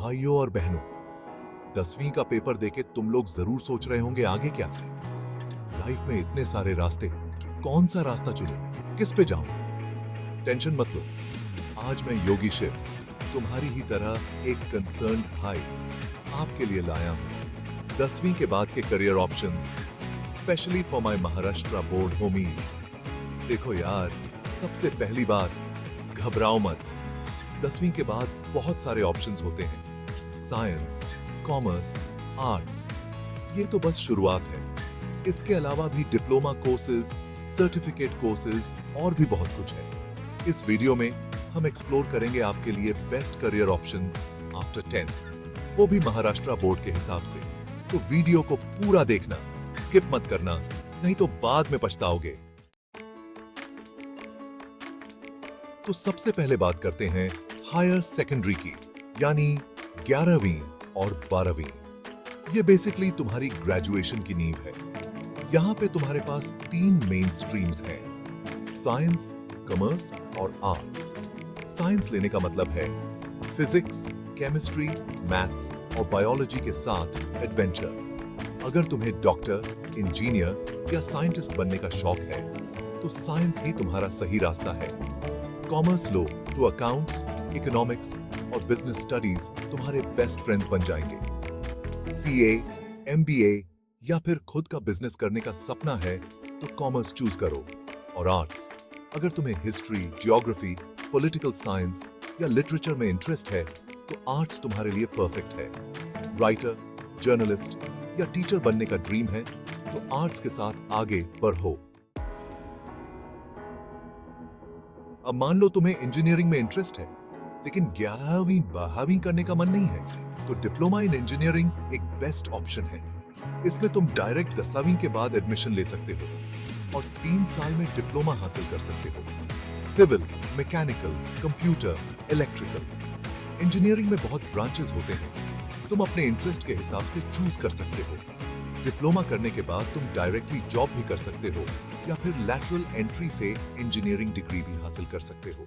भाइयों और बहनों, 10वीं का पेपर देके तुम लोग जरूर सोच रहे होंगे आगे क्या। लाइफ में इतने सारे रास्ते, कौन सा रास्ता चुनूं, किस पे जाऊं। टेंशन मत लो, आज मैं योगी शिव तुम्हारी ही तरह एक कंसर्न भाई आपके लिए लाया हूं 10वीं के बाद के career options, specially for my Maharashtra board homies. देखो यार, सबसे पहली बात, घबराओ मत। 10वीं के बाद बहुत सारे ऑप्शंस होते हैं, साइंस, कॉमर्स, आर्ट्स, ये तो बस शुरुआत है। इसके अलावा भी डिप्लोमा कोर्सेज, सर्टिफिकेट कोर्सेज और भी बहुत कुछ है। इस वीडियो में हम एक्सप्लोर करेंगे आपके लिए best career options after 10th, वो भी महाराष्ट्र बोर्ड के हिसाब से। तो वीडियो को पूरा देखना, स्किप मत करना, नहीं तो बाद में पछताओगे। तो सबसे पहले बात करते हैं हायर सेकेंडरी की, यानी 11वीं और 12वीं। ये बेसिकली तुम्हारी ग्रेजुएशन की नींव है। यहां पे तुम्हारे पास 3 मेन स्ट्रीम्स हैं, साइंस, कॉमर्स और आर्ट्स। साइंस लेने का मतलब है फिजिक्स, केमिस्ट्री, मैथ्स और बायोलॉजी के साथ एडवेंचर। अगर तुम्हें डॉक्टर, इंजीनियर या साइंटिस्ट बनने का शौक है तो साइंस ही तुम्हारा सही रास्ता है। कॉमर्स लो तो अकाउंट्स, इकोनॉमिक्स और बिजनेस स्टडीज तुम्हारे बेस्ट फ्रेंड्स बन जाएंगे। सीए, एमबीए या फिर खुद का बिजनेस करने का सपना है तो कॉमर्स चूज करो। और आर्ट्स, अगर तुम्हें हिस्ट्री, जियोग्राफी, पॉलिटिकल साइंस या लिटरेचर में इंटरेस्ट है तो आर्ट्स तुम्हारे लिए परफेक्ट है। राइटर, जर्नलिस्ट या टीचर बनने का ड्रीम है तो आर्ट्स के साथ आगे बढ़ो। अब मान लो तुम्हें इंजीनियरिंग में इंटरेस्ट है लेकिन 11वीं 12वीं करने का मन नहीं है तो डिप्लोमा इन इंजीनियरिंग एक बेस्ट ऑप्शन है। इसमें तुम डायरेक्ट 10वीं के बाद एडमिशन ले सकते हो और 3 साल में डिप्लोमा हासिल कर सकते हो। Civil, mechanical, computer, electrical. Engineering में बहुत ब्रांचेस होते हैं, तुम अपने इंटरेस्ट के हिसाब से चूज कर सकते हो। डिप्लोमा करने के बाद तुम डायरेक्टली जॉब भी कर सकते हो या फिर लैटरल एंट्री से इंजीनियरिंग डिग्री भी हासिल कर सकते हो।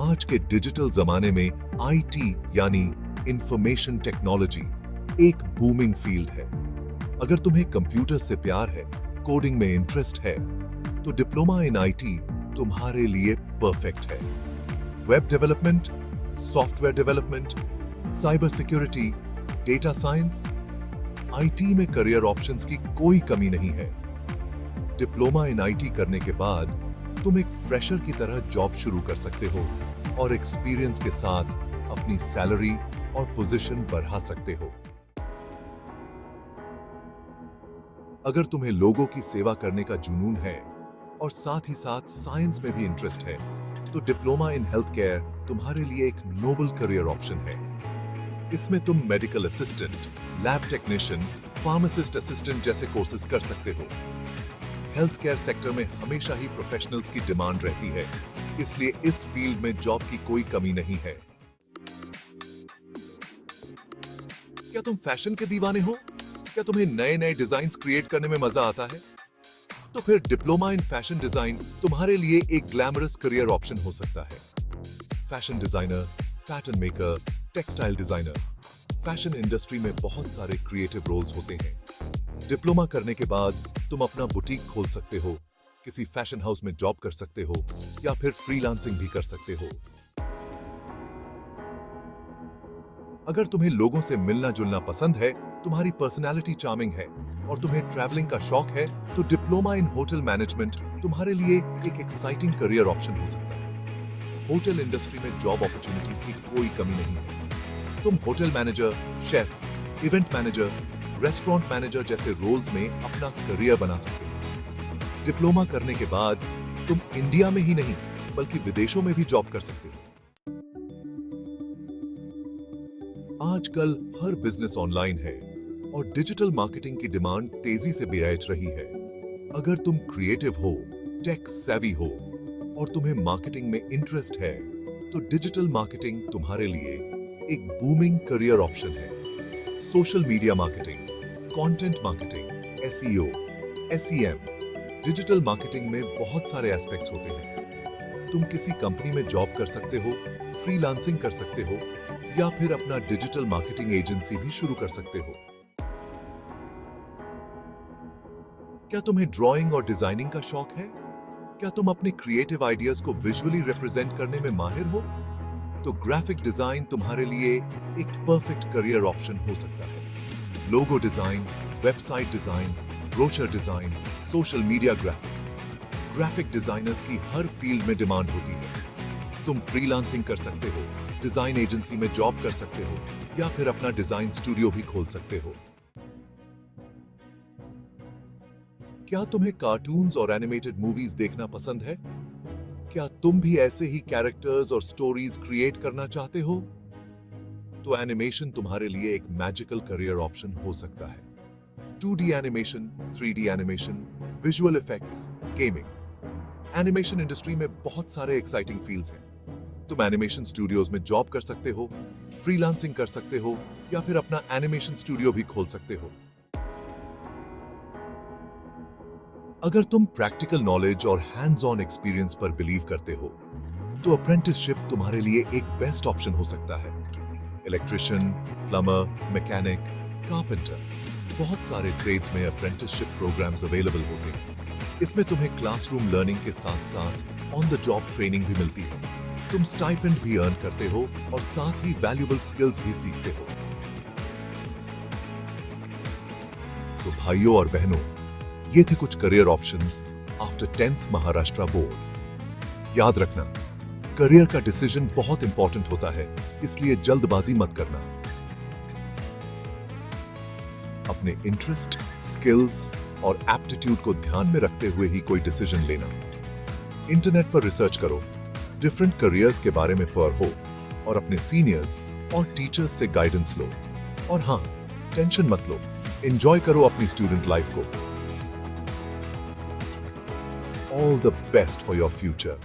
आज के डिजिटल जमाने में आईटी यानी इंफॉर्मेशन टेक्नोलॉजी एक बूमिंग फील्ड है। अगर तुम्हें कंप्यूटर से प्यार है, कोडिंग में इंटरेस्ट है, तो डिप्लोमा इन आईटी तुम्हारे लिए परफेक्ट है। Web development, software development, cyber security, data science, IT में करियर ऑप्शंस की कोई कमी नहीं है। डिप्लोमा इन आईटी करने के बाद तुम एक फ्रेशर की तरह जॉब शुरू कर सकते हो और एक्सपीरियंस के साथ अपनी सैलरी और पोजीशन बढ़ा सकते हो। अगर तुम्हें लोगों की सेवा करने का जुनून है और साथ ही साथ साइंस में भी इंटरेस्ट है तो डिप्लोमा इन हेल्थ केयर तुम्हारे लिए एक नोबल करियर ऑप्शन है। इसमें तुम medical assistant, lab technician, pharmacist assistant जैसे कोर्सेज कर सकते हो। हेल्थ केयर सेक्टर में हमेशा ही प्रोफेशनल्स की डिमांड रहती है, इसलिए इस फील्ड में जॉब की कोई कमी नहीं है। क्या तुम फैशन के दीवाने हो? क्या तुम्हें नए नए डिजाइन्स क्रिएट करने में मजा आता है? तो फिर डिप्लोमा इन फैशन डिजाइन तुम्हारे लिए एक ग्लैमरस करियर ऑप्शन हो सकता है। Fashion designer, pattern maker, textile designer. Fashion industry में बहुत सारे क्रिएटिव रोल्स होते हैं। डिप्लोमा करने के बाद तुम अपना बुटीक खोल सकते हो, किसी फैशन हाउस में जॉब कर सकते हो या फिर फ्रीलांसिंग भी कर सकते हो। अगर तुम्हें लोगों से मिलना जुलना पसंद है, तुम्हारी पर्सनालिटी चार्मिंग है और तुम्हें ट्रैवलिंग का शौक है तो डिप्लोमा इन होटल मैनेजमेंट तुम्हारे लिए एक एक्साइटिंग करियर ऑप्शन हो सकता है। होटल इंडस्ट्री में जॉब अपॉर्चुनिटीज की कोई कमी नहीं है। तुम hotel manager, chef, event manager, restaurant manager जैसे रोल्स में अपना करियर बना सकते हो। डिप्लोमा करने के बाद तुम इंडिया में ही नहीं बल्कि विदेशों में भी जॉब कर सकते हो। आजकल हर बिजनेस ऑनलाइन है और डिजिटल मार्केटिंग की डिमांड तेजी से बढ़ रही है। अगर तुम क्रिएटिव हो, टेक सेवी हो और तुम्हें मार्केटिंग में इंटरेस्ट है तो डिजिटल मार्केटिंग तुम्हारे लिए एक बूमिंग करियर ऑप्शन है। Social media marketing, content marketing, SEO, SEM, digital marketing में बहुत सारे एस्पेक्ट्स होते हैं। तुम किसी कंपनी में जॉब कर सकते हो, फ्रीलांसिंग कर सकते हो या फिर अपना डिजिटल मार्केटिंग एजेंसी भी शुरू कर सकते हो। क्या तुम्हें ड्राइंग और डिजाइनिंग का शौक है? क्या तुम अपने क्रिएटिव आइडियाज को विजुअली रिप्रेजेंट करने में माहिर हो? तो ग्राफिक डिजाइन तुम्हारे लिए एक परफेक्ट करियर ऑप्शन हो सकता है। Logo design, website design, brochure design, social media graphics. Graphic designers की हर फील्ड में डिमांड होती है। तुम फ्रीलांसिंग कर सकते हो, डिजाइन एजेंसी में जॉब कर सकते हो या फिर अपना डिजाइन स्टूडियो भी खोल सकते हो। क्या तुम्हें कार्टून्स और एनिमेटेड मूवीज देखना पसंद है? क्या तुम भी ऐसे ही कैरेक्टर्स और स्टोरीज क्रिएट करना चाहते हो? तो एनिमेशन तुम्हारे लिए एक मैजिकल करियर ऑप्शन हो सकता है। 2D animation, 3D animation, visual effects, gaming. Animation industry में बहुत सारे एक्साइटिंग फील्ड्स हैं। तुम एनिमेशन स्टूडियोज में जॉब कर सकते हो, फ्रीलांसिंग कर सकते हो या फिर अपना एनिमेशन स्टूडियो भी खोल सकते हो। अगर तुम प्रैक्टिकल नॉलेज और हैंड्स ऑन एक्सपीरियंस पर बिलीव करते हो, तो अप्रेंटिसशिप तुम्हारे लिए एक बेस्ट ऑप्शन हो सकता है। इलेक्ट्रिशियन, प्लम्बर, मैकेनिक, कारपेंटर, बहुत सारे ट्रेड्स में अप्रेंटिसशिप प्रोग्राम्स अवेलेबल होते हैं। इसमें तुम्हें क्लासरूम लर्निंग के साथ साथ ऑन द जॉब ट्रेनिंग भी मिलती है। तुम स्टाइपेंड भी अर्न करते हो और साथ ही वैल्यूएबल स्किल्स भी सीखते हो। तो भाइयों और बहनों, ये थे कुछ career options after 10th Maharashtra board. याद रखना, करियर का डिसीजन बहुत इंपॉर्टेंट होता है, इसलिए जल्दबाजी मत करना। अपने इंटरेस्ट, स्किल्स और एप्टीट्यूड को ध्यान में रखते हुए ही कोई डिसीजन लेना। इंटरनेट पर रिसर्च करो, डिफरेंट करियर्स के बारे में पढ़ो और अपने सीनियर्स और टीचर्स से गाइडेंस लो। और हाँ, टेंशन मत लो, एंजॉय करो अपनी स्टूडेंट लाइफ को। All the best for your future.